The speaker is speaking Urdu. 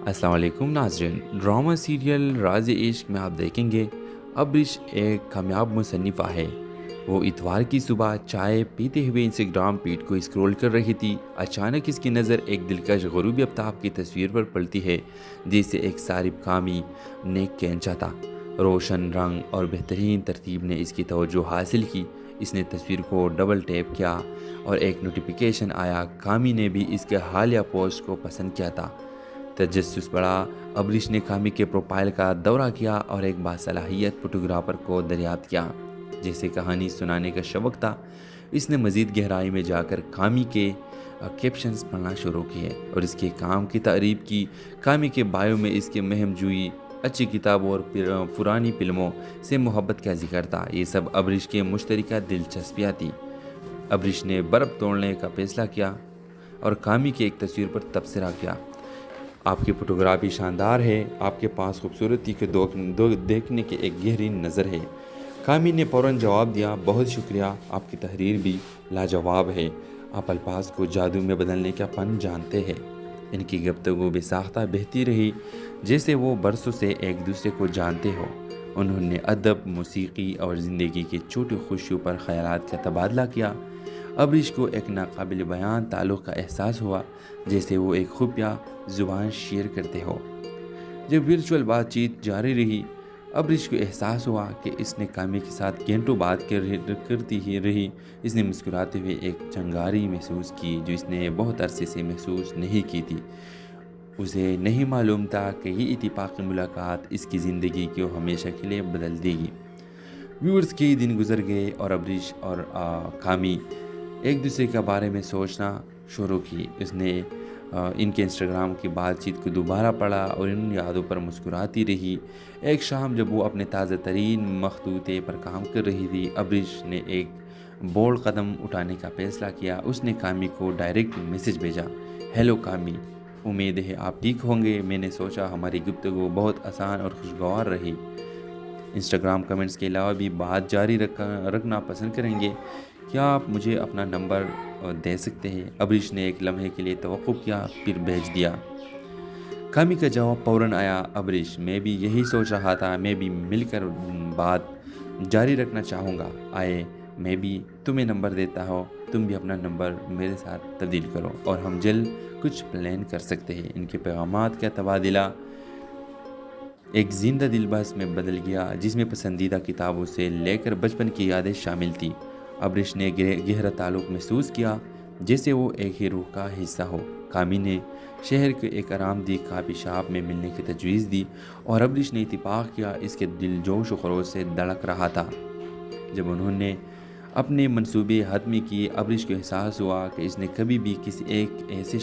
السلام علیکم ناظرین، ڈرامہ سیریل راز عشق میں آپ دیکھیں گے ابرش ایک کامیاب مصنفہ ہے۔ وہ اتوار کی صبح چائے پیتے ہوئے انسٹاگرام فیڈ کو اسکرول کر رہی تھی۔ اچانک اس کی نظر ایک دلکش غروبی آفتاب کی تصویر پر پڑتی ہے جسے ایک صارف کامی نے کھینچا تھا۔ روشن رنگ اور بہترین ترتیب نے اس کی توجہ حاصل کی۔ اس نے تصویر کو ڈبل ٹیپ کیا اور ایک نوٹیفیکیشن آیا۔ کامی نے بھی اس کے حالیہ پوسٹ کو پسند کیا تھا۔ تجسس بڑھا، ابرش نے کامی کے پروفائل کا دورہ کیا اور ایک باصلاحیت فوٹوگرافر کو دریافت کیا جسے کہانی سنانے کا شوق تھا۔ اس نے مزید گہرائی میں جا کر کامی کے کیپشنز پڑھنا شروع کیے اور اس کے کام کی تعریف کی۔ کامی کے بایو میں اس کے مہم جوئی، اچھی کتابوں اور پرانی فلموں سے محبت کا ذکر تھا۔ یہ سب ابرش کے مشترکہ دلچسپیاں تھیں۔ ابرش نے برف توڑنے کا فیصلہ کیا اور کامی کی ایک تصویر پر تبصرہ کیا: آپ کی فوٹوگرافی شاندار ہے، آپ کے پاس خوبصورتی کے دیکھنے کی ایک گہری نظر ہے۔ کامی نے فوراً جواب دیا: بہت شکریہ، آپ کی تحریر بھی لاجواب ہے، آپ الفاظ کو جادو میں بدلنے کا فن جانتے ہیں۔ ان کی گفتگو بے ساختہ بہتی رہی جیسے وہ برسوں سے ایک دوسرے کو جانتے ہو۔ انہوں نے ادب، موسیقی اور زندگی کی چھوٹی خوشیوں پر خیالات کا تبادلہ کیا۔ ابرش کو ایک ناقابل بیان تعلق کا احساس ہوا، جیسے وہ ایک خفیہ زبان شیئر کرتے ہو۔ جب ورچوئل بات چیت جاری رہی، ابرش کو احساس ہوا کہ اس نے کامی کے ساتھ گھنٹوں بات کرتی ہی رہی۔ اس نے مسکراتے ہوئے ایک چنگاری محسوس کی جو اس نے بہت عرصے سے محسوس نہیں کی تھی۔ اسے نہیں معلوم تھا کہ یہ اتفاقی ملاقات اس کی زندگی کو ہمیشہ کے لیے بدل دے گی۔ ویورز کے دن گزر گئے اور ابرش اور کامی ایک دوسرے کے بارے میں سوچنا شروع کی۔ اس نے ان کے انسٹاگرام کی بات چیت کو دوبارہ پڑھا اور ان یادوں پر مسکراتی رہی۔ ایک شام جب وہ اپنے تازہ ترین مخطوطے پر کام کر رہی تھی، ابرش نے ایک بولڈ قدم اٹھانے کا فیصلہ کیا۔ اس نے کامی کو ڈائریکٹ میسج بھیجا: ہیلو کامی، امید ہے آپ ٹھیک ہوں گے۔ میں نے سوچا ہماری گفتگو بہت آسان اور خوشگوار رہی۔ انسٹاگرام کمنٹس کے علاوہ بھی بات جاری رکھنا پسند کریں گے؟ کیا آپ مجھے اپنا نمبر دے سکتے ہیں؟ ابرش نے ایک لمحے کے لیے توقف کیا، پھر بھیج دیا۔ کامی کا جواب فوراً آیا: ابرش، میں بھی یہی سوچ رہا تھا، میں بھی مل کر بات جاری رکھنا چاہوں گا۔ آئے میں بھی تمہیں نمبر دیتا ہوں، تم بھی اپنا نمبر میرے ساتھ تبدیل کرو اور ہم جلد کچھ پلان کر سکتے ہیں۔ ان کے پیغامات کا تبادلہ ایک زندہ دل بحث میں بدل گیا جس میں پسندیدہ کتابوں سے لے کر بچپن کی یادیں شامل تھیں۔ ابرش نے گہرا تعلق محسوس کیا جیسے وہ ایک ہی روح کا حصہ ہو۔ کامی نے شہر کے ایک آرام دہ کافی شاپ میں ملنے کی تجویز دی اور ابرش نے اتفاق کیا۔ اس کے دل جوش و خروش سے دھڑک رہا تھا۔ جب انہوں نے اپنے منصوبے حتمی کیے، ابرش کو احساس ہوا کہ اس نے کبھی بھی کسی ایک ایسے